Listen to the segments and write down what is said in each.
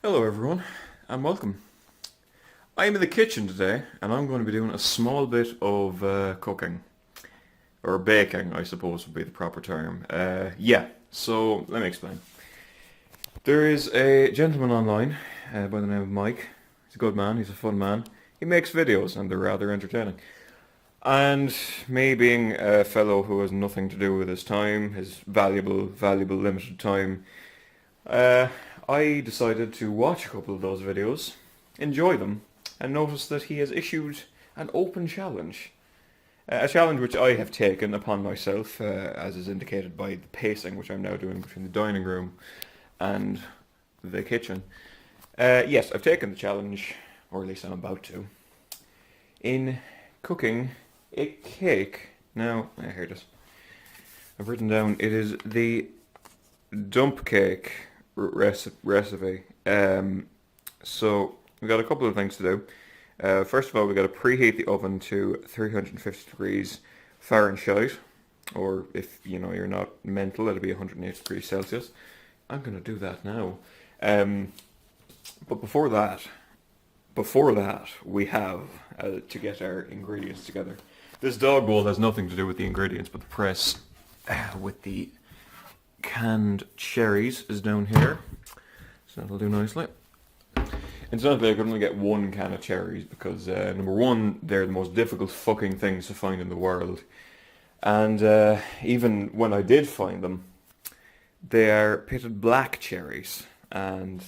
Hello everyone, and welcome. I'm in the kitchen today, and I'm going to be doing a small bit of cooking. Or baking, I suppose would be the proper term. So let me explain. There is a gentleman online by the name of Mike. He's a good man, he's a fun man. He makes videos, and they're rather entertaining. And me being a fellow who has nothing to do with his time, his valuable limited time, uh, I decided to watch a couple of those videos, enjoy them, and notice that he has issued an open challenge. A challenge which I have taken upon myself, as is indicated by the pacing which I'm now doing between the dining room and the kitchen. Yes, I've taken the challenge, or at least I'm about to, in cooking a cake. Now, here it is. I've written down, it is the dump cake recipe. So we got a couple of things to do. First of all, we got to preheat the oven to 350 degrees Fahrenheit, or if you're not mental, it'll be 180 degrees Celsius. I'm gonna do that now. But before that, we have to get our ingredients together. This dog bowl has nothing to do with the ingredients, but the press with the canned cherries is down here, so that'll do nicely. Incidentally, I could only get one can of cherries because number one, they're the most difficult fucking things to find in the world, and even when I did find them, they are pitted black cherries, and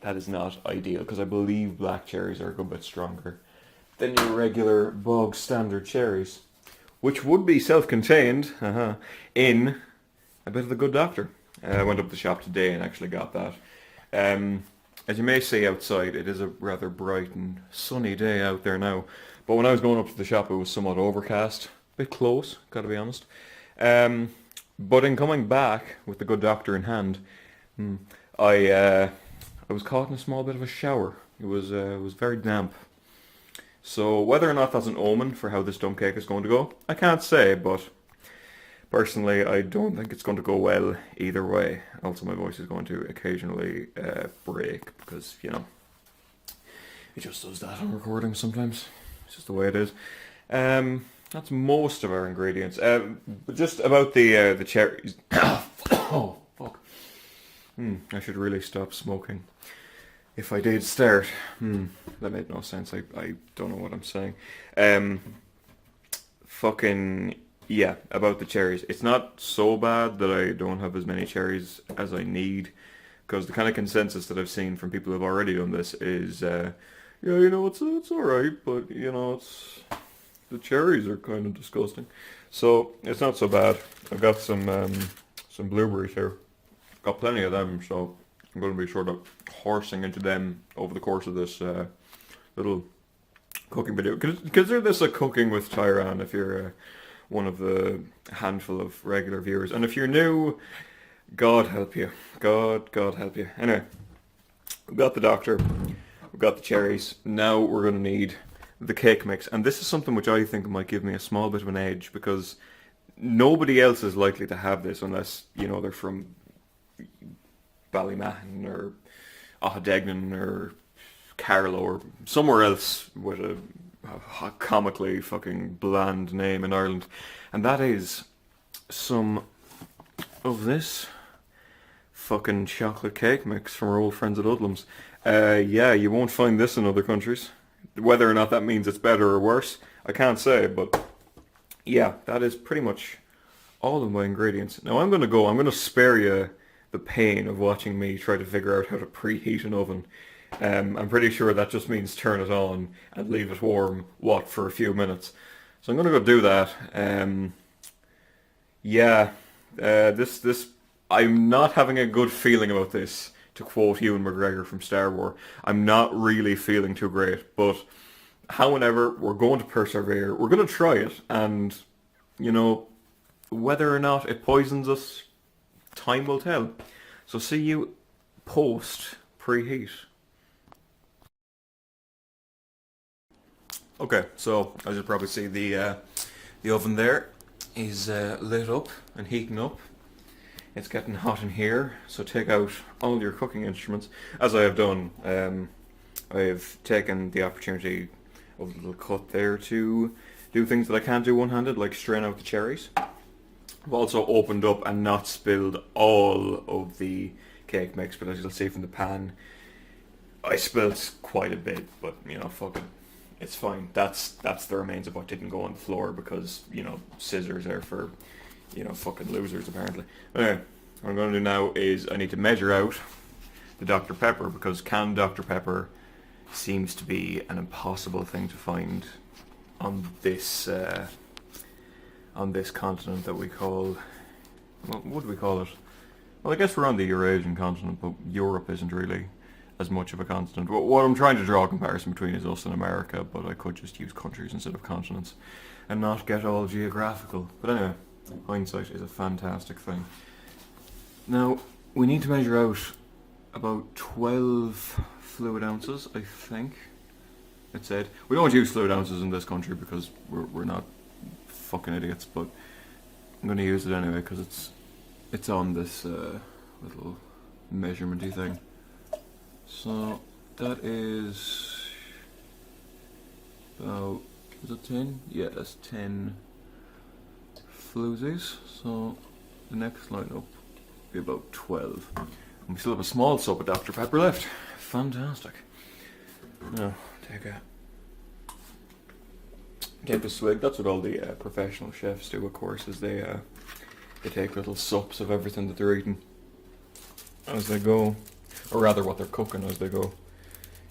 that is not ideal because I believe black cherries are a good bit stronger than your regular bog standard cherries, which would be self-contained in a bit of the Good Doctor. I went up to the shop today and actually got that. As you may see outside, it is a rather bright and sunny day out there now. But when I was going up to the shop, it was somewhat overcast. A bit close, gotta be honest. But in coming back with the Good Doctor in hand, I was caught in a small bit of a shower. It was very damp. So whether or not that's an omen for how this dump cake is going to go, I can't say, but personally, I don't think it's going to go well either way. Also, my voice is going to occasionally break because, it just does that on recording sometimes. It's just the way it is. That's most of our ingredients. Just about the cherries. Oh, fuck. I should really stop smoking. If I did start, that made no sense. I don't know what I'm saying. Yeah, about the cherries. It's not so bad that I don't have as many cherries as I need, because the kind of consensus that I've seen from people who've already done this is, it's alright, but, the cherries are kind of disgusting. So, it's not so bad. I've got some blueberries here. Got plenty of them, so I'm going to be sort of horsing into them over the course of this little cooking video. Consider this a cooking with Tiran if you're one of the handful of regular viewers. And if you're new, God help you. God help you. Anyway, we've got the Doctor, we've got the cherries. Now we're going to need the cake mix. And this is something which I think might give me a small bit of an edge, because nobody else is likely to have this unless, they're from Ballymahon or Ahadegnan or Carlow or somewhere else with a comically fucking bland name in Ireland. And that is some of this fucking chocolate cake mix from our old friends at Udlams. Yeah, you won't find this in other countries. Whether or not that means it's better or worse, I can't say, but yeah, that is pretty much all of my ingredients. Now I'm going to spare you the pain of watching me try to figure out how to preheat an oven. I'm pretty sure that just means turn it on and leave it warm, for a few minutes. So I'm going to go do that. I'm not having a good feeling about this, to quote Ewan McGregor from Star Wars. I'm not really feeling too great, but however, we're going to persevere. We're going to try it, and, whether or not it poisons us, time will tell. So see you post preheat. Okay, so as you probably see, the oven there is lit up and heating up. It's getting hot in here, so take out all your cooking instruments. As I have done, I have taken the opportunity of the little cut there to do things that I can't do one-handed, like strain out the cherries. I've also opened up and not spilled all of the cake mix, but as you'll see from the pan, I spilled quite a bit, but you know, fuck it. It's fine. That's the remains of what didn't go on the floor because, you know, scissors are for, you know, fucking losers apparently. Anyway, what I'm going to do now is I need to measure out the Dr. Pepper because canned Dr. Pepper seems to be an impossible thing to find on this continent that we call, what would we call it? Well, I guess we're on the Eurasian continent, but Europe isn't really as much of a continent. What I'm trying to draw a comparison between is us and America, but I could just use countries instead of continents and not get all geographical. But anyway, hindsight is a fantastic thing. Now, we need to measure out about 12 fluid ounces, I think it said. We don't use fluid ounces in this country because we're not fucking idiots, but I'm going to use it anyway because it's on this little measurement-y thing. So that is about, is it 10? Yeah, that's 10 floozies. So the next line up will be about 12. And we still have a small soap of Dr. Pepper left. Fantastic. Now, take a swig. That's what all the professional chefs do, of course, is they take little sups of everything that they're eating as they go. Or rather what they're cooking as they go.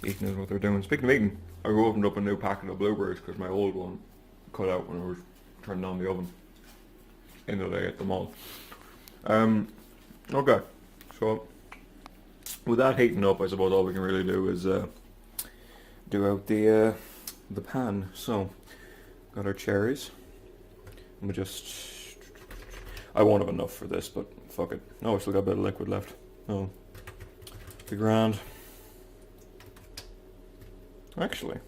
Eating is what they're doing. Speaking of eating, I opened up a new packet of blueberries because my old one cut out when I was turning on the oven in the day at the mall. Okay, so with that heating up, I suppose all we can really do is do out the pan. So, got our cherries. Let me just... I won't have enough for this, but fuck it. No, I still got a bit of liquid left. No. The grand. Actually.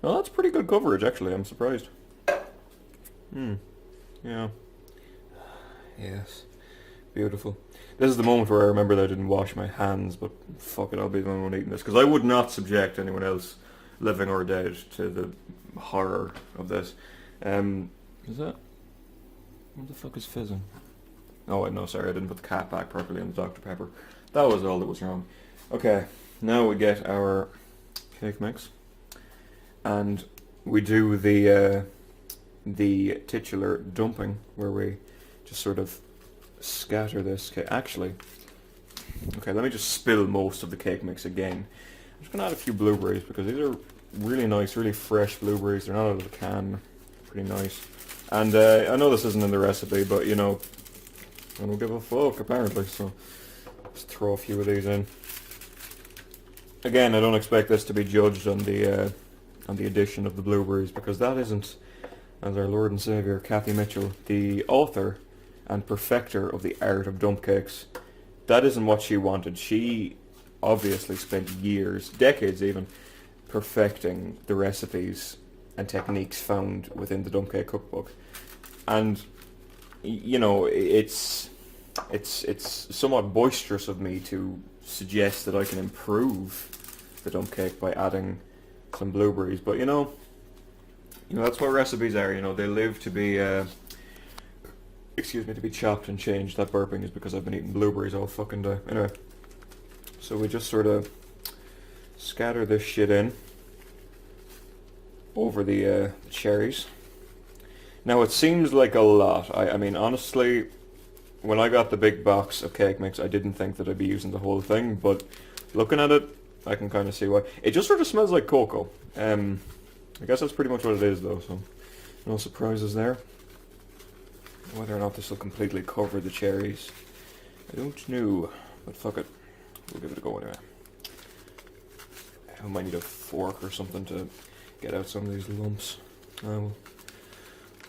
Well, that's pretty good coverage, actually. I'm surprised. Yeah. Yes. Beautiful. This is the moment where I remember that I didn't wash my hands, but fuck it, I'll be the one eating this. Because I would not subject anyone else, living or dead, to the horror of this. Is that... What the fuck is fizzing? Oh, wait, no, sorry, I didn't put the cap back properly on the Dr. Pepper. That was all that was wrong. Okay, now we get our cake mix. And we do the titular dumping, where we just sort of scatter this cake. Actually, okay, let me just spill most of the cake mix again. I'm just going to add a few blueberries, because these are really nice, really fresh blueberries. They're not out of the can. Pretty nice. And I know this isn't in the recipe, but you know, I don't give a fuck apparently, so let's throw a few of these in. Again, I don't expect this to be judged on the addition of the blueberries, because that isn't, as our Lord and Saviour Kathy Mitchell, the author and perfecter of the art of dump cakes, that isn't what she wanted. She obviously spent years, decades even, perfecting the recipes and techniques found within the dump cake cookbook. And you know, it's somewhat boisterous of me to suggest that I can improve the dump cake by adding some blueberries, but you know that's what recipes are. You know, they live to be to be chopped and changed. That burping is because I've been eating blueberries all fucking day. Anyway, so we just sort of scatter this shit in over the cherries. Now it seems like a lot. I mean, honestly, when I got the big box of cake mix, I didn't think that I'd be using the whole thing, but looking at it, I can kind of see why. It just sort of smells like cocoa. I guess that's pretty much what it is, though, so no surprises there. Whether or not this will completely cover the cherries, I don't know, but fuck it. We'll give it a go anyway. I might need a fork or something to get out some of these lumps. We'll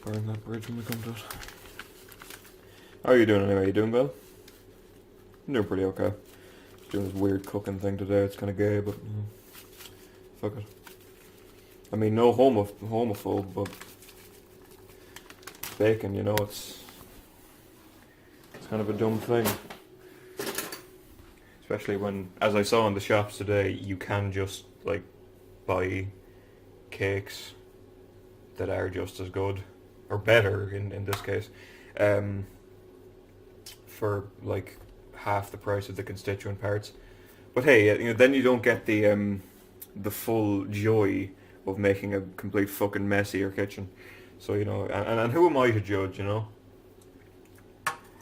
burn that bridge when we come to it. How are you doing anyway? You doing well? I'm doing pretty okay. Just doing this weird cooking thing today. It's kind of gay, but fuck it. I mean, no homophobe, but bacon, you know, it's kind of a dumb thing. Especially when, as I saw in the shops today, you can just like buy cakes that are just as good, or better in this case, for like half the price of the constituent parts. But hey, you know, then you don't get the full joy of making a complete fucking mess of your kitchen. So, you know, and who am I to judge, you know?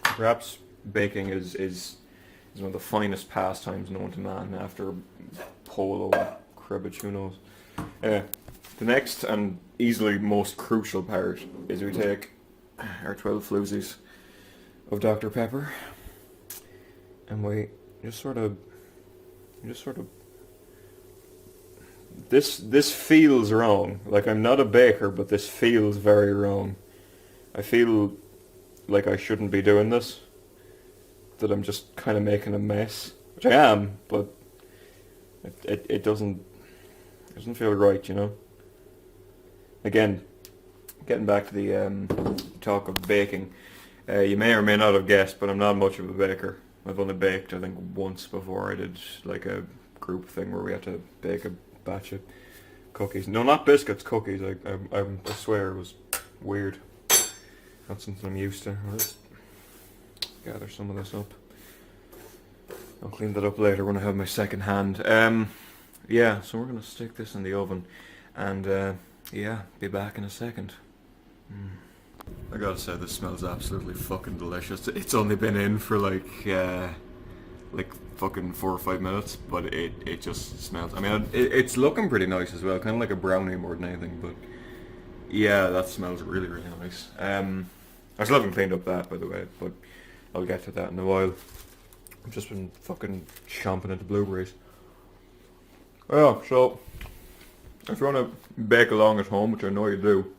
Perhaps baking is one of the finest pastimes known to man after polo and cribbage, who knows. The next and easily most crucial part is we take our 12 floozies of Dr. Pepper and we just sort of this feels wrong. Like, I'm not a baker, but this feels very wrong. I feel like I shouldn't be doing this, that I'm just kind of making a mess, which I am, but it doesn't feel right, you know. Again, getting back to the talk of baking, you may or may not have guessed, but I'm not much of a baker. I've only baked, I think, once before. I did like a group thing where we had to bake a batch of cookies. No, not biscuits, cookies. I swear it was weird. Not something I'm used to. I'll just gather some of this up. I'll clean that up later when I have my second hand. Yeah, so we're going to stick this in the oven and yeah, be back in a second. I gotta say, this smells absolutely fucking delicious. It's only been in for like fucking 4 or 5 minutes, but it just smells. I mean, it's looking pretty nice as well, kind of like a brownie more than anything. But yeah, that smells really, really nice. I still haven't cleaned up that, by the way, but I'll get to that in a while. I've just been fucking chomping into blueberries. Oh, so if you want to bake along at home, which I know you do,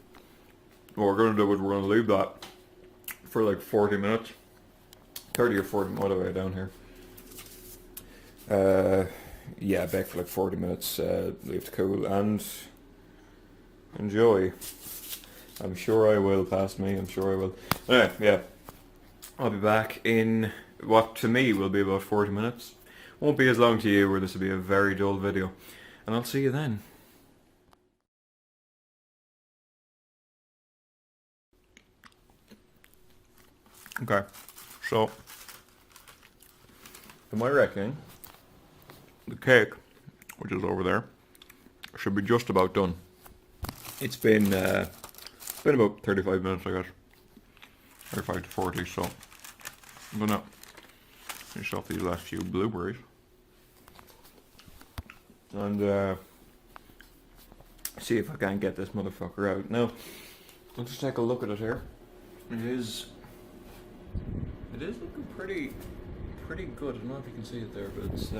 what we're going to do is we're going to leave that for like 40 minutes. 30 or 40 minutes, what do I down here? Yeah, bake for like 40 minutes, leave to cool, and enjoy. I'm sure I will, past me, I'm sure I will. Anyway, yeah, I'll be back in what to me will be about 40 minutes. Won't be as long to you, where this will be a very dull video. And I'll see you then. Okay, so, to my reckoning, the cake, which is over there, should be just about done. It's been about 35 minutes, I guess. 35 to 40, so I'm gonna finish off these last few blueberries. And see if I can get this motherfucker out. Now, let's just take a look at it here. It is looking pretty good. I don't know if you can see it there, but it's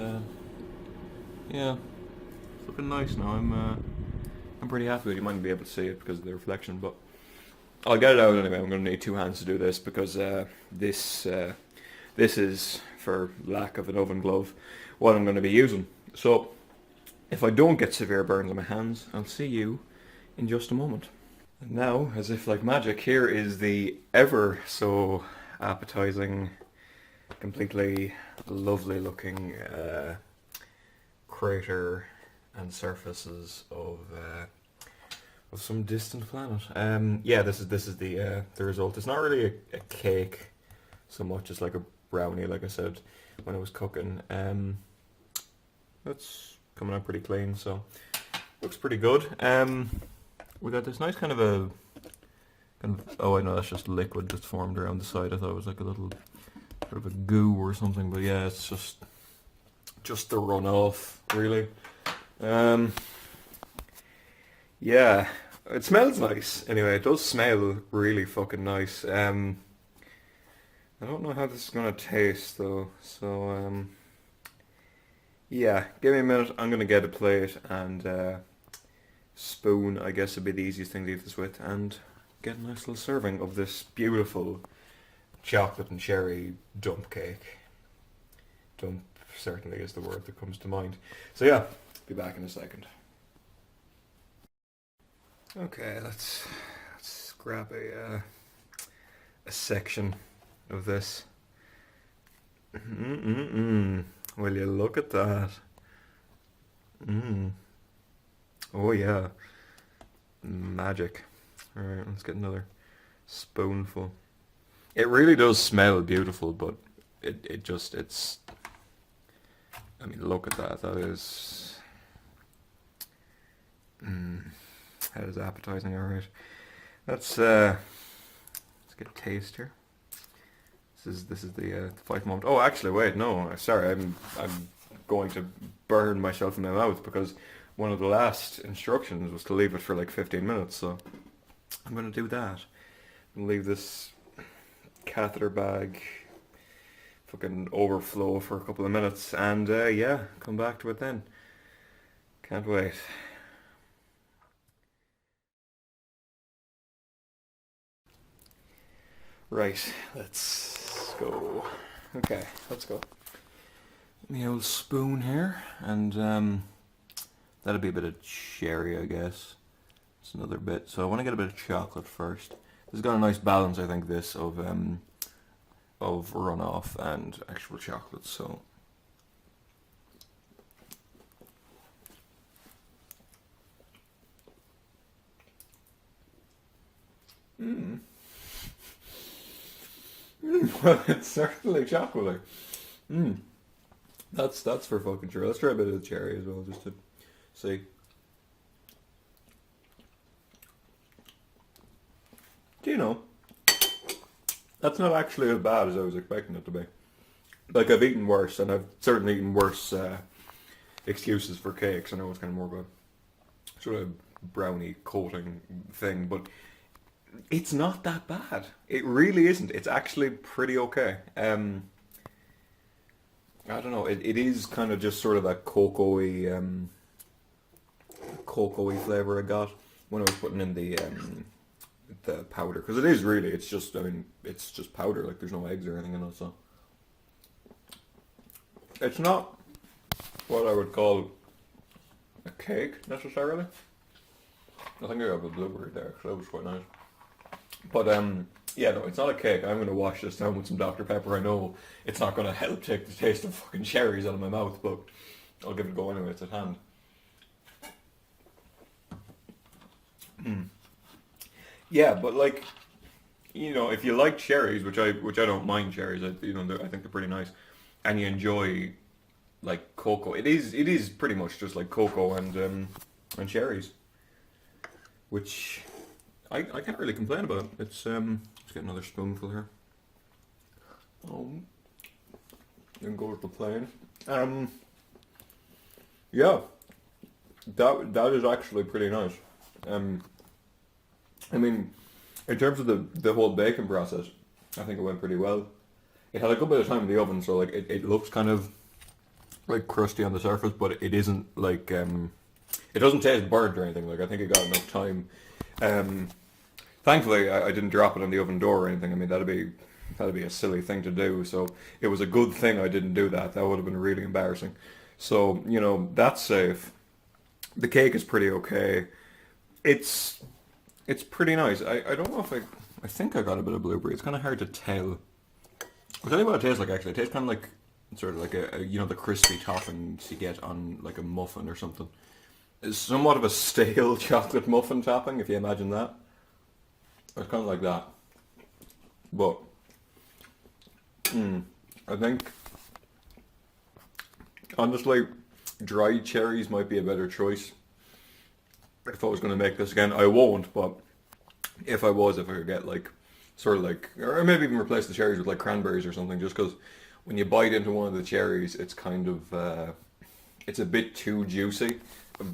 yeah, it's looking nice now. I'm pretty happy with it. You might not be able to see it because of the reflection, but I'll get it out anyway. I'm going to need 2 hands to do this because this is, for lack of an oven glove, what I'm going to be using. So if I don't get severe burns on my hands, I'll see you in just a moment. And now, as if like magic, here is the ever so appetizing, completely lovely looking crater and surfaces of some distant planet. Yeah, this is the result. It's not really a cake so much as like a brownie, like I said when I was cooking. That's coming out pretty clean, so looks pretty good. We got this nice kind of oh, I know that's just liquid that's formed around the side. I thought it was like a little bit of a goo or something, but yeah, it's just the runoff, really. Yeah, it smells nice. Anyway, it does smell really fucking nice. I don't know how this is gonna taste though, so yeah, give me a minute. I'm gonna get a plate and spoon, I guess would be the easiest thing to eat this with, and get a nice little serving of this beautiful chocolate and cherry dump cake. Dump certainly is the word that comes to mind. So yeah, be back in a second. Okay, let's grab a section of this. Mm-mm-mm. Will you look at that? Mm. Oh yeah, magic. All right, let's get another spoonful. It really does smell beautiful, but it's. I mean, look at that. That is. Mm, that is appetizing. All right. Let's get a taste here. This is the fight moment. Oh, actually, wait, no, sorry, I'm going to burn myself in my mouth because one of the last instructions was to leave it for like 15 minutes. So I'm going to do that and leave this catheter bag fucking overflow for a couple of minutes, and yeah, come back to it then. Can't wait. Right, let's go. Okay, let's go. The old spoon here, and that'll be a bit of cherry, I guess. It's another bit. So I want to get a bit of chocolate first. This has got a nice balance, I think, this of runoff and actual chocolate. So mm. Well, it's certainly chocolatey. Mm. That's for fucking sure. Let's try a bit of the cherry as well, just to see. Do you know? That's not actually as bad as I was expecting it to be. Like I've eaten worse, and I've certainly eaten worse excuses for cakes. I know it's kind of more of a sort of brownie coating thing, but it's not that bad. It really isn't. It's actually pretty okay. I don't know. It is kind of just sort of that cocoa-y flavor I got when I was putting in the powder, because it is really. It's just. I mean, it's just powder. Like there's no eggs or anything in it, so it's not what I would call a cake necessarily. I think I got a blueberry there, because that was quite nice. But yeah, no, it's not a cake. I'm gonna wash this down with some Dr Pepper. I know it's not gonna help take the taste of fucking cherries out of my mouth, but I'll give it a go anyway. It's at hand. Mm. Yeah, but like if you like cherries, which I don't mind cherries, I think they're pretty nice, and you enjoy like cocoa. It is pretty much just like cocoa and cherries, which I can't really complain about. Let's get another spoonful here. Um, then go with the plain. Um, yeah, that is actually pretty nice. Um, I mean, in terms of the whole baking process, I think it went pretty well. It had a good bit of time in the oven, so like it looks kind of like crusty on the surface, but it isn't like it doesn't taste burnt or anything. Like I think it got enough time. Um, Thankfully, I didn't drop it on the oven door or anything. I mean, that'd be a silly thing to do. So it was a good thing I didn't do that. That would have been really embarrassing. So that's safe. The cake is pretty okay. It's it's pretty nice. I don't know if I think I got a bit of blueberry. It's kind of hard to tell. I'll tell you what it tastes like. Actually, it tastes kind of like sort of like the crispy toppings you get on like a muffin or something. It's somewhat of a stale chocolate muffin topping, if you imagine that. It's kind of like that. But I think honestly, dried cherries might be a better choice. If I was going to make this again, I won't. But if I could get like sort of like, or maybe even replace the cherries with like cranberries or something, just because when you bite into one of the cherries, it's kind of it's a bit too juicy,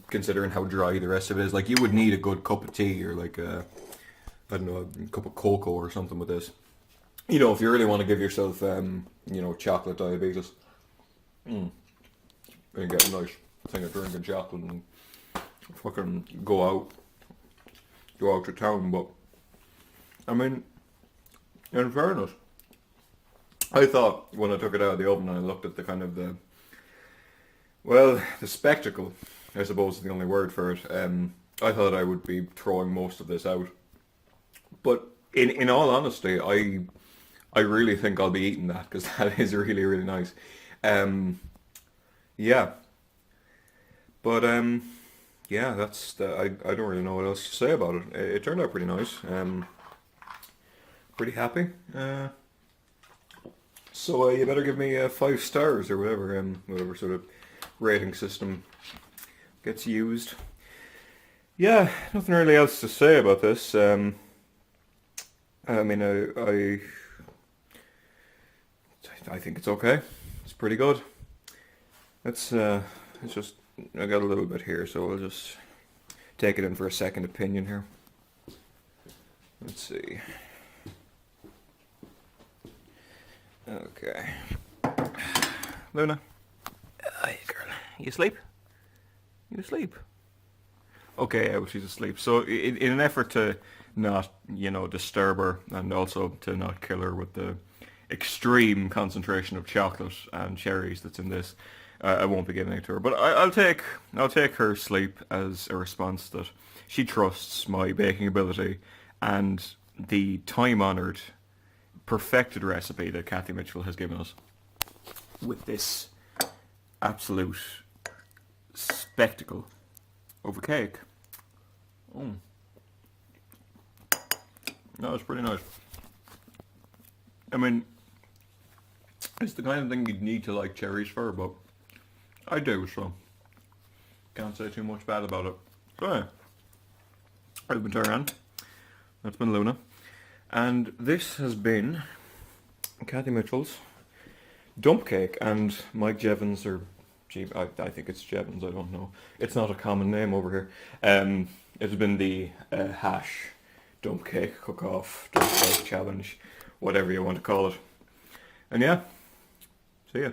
considering how dry the rest of it is. Like you would need a good cup of tea or like I don't know, a cup of cocoa or something with this. If you really want to give yourself chocolate diabetes, mm, and get a nice thing of drinking chocolate and fucking go out to town. But I mean, in fairness, I thought when I took it out of the oven and I looked at the kind of the spectacle, I suppose is the only word for it. I thought I would be throwing most of this out, but in all honesty, I really think I'll be eating that because that is really, really nice. Yeah, but yeah, I don't really know what else to say about it. It turned out pretty nice. Pretty happy. So you better give me 5 stars or whatever, whatever sort of rating system gets used. Yeah, nothing really else to say about this. I mean, I think it's okay. It's pretty good. It's just I got a little bit here, so I'll just take it in for a second opinion here. Let's see. Okay. Luna. Hi, girl. You asleep? You asleep? Okay, yeah, well, she's asleep. So, in an effort to not, disturb her, and also to not kill her with the extreme concentration of chocolate and cherries that's in this, I won't be giving it to her. But I'll take her sleep as a response that she trusts my baking ability and the time-honoured, perfected recipe that Kathy Mitchell has given us with this absolute spectacle of a cake. Mm. No, it's pretty nice. I mean, it's the kind of thing you'd need to like cherries for, but I do, so can't say too much bad about it. So yeah, I've been Tiran, that's been Luna, and this has been Kathy Mitchell's dump cake and Mike Jeavons, or I think it's Jeavons, I don't know. It's not a common name over here. It has been the hash dump cake cook-off, dump cake challenge, whatever you want to call it. And yeah, see ya.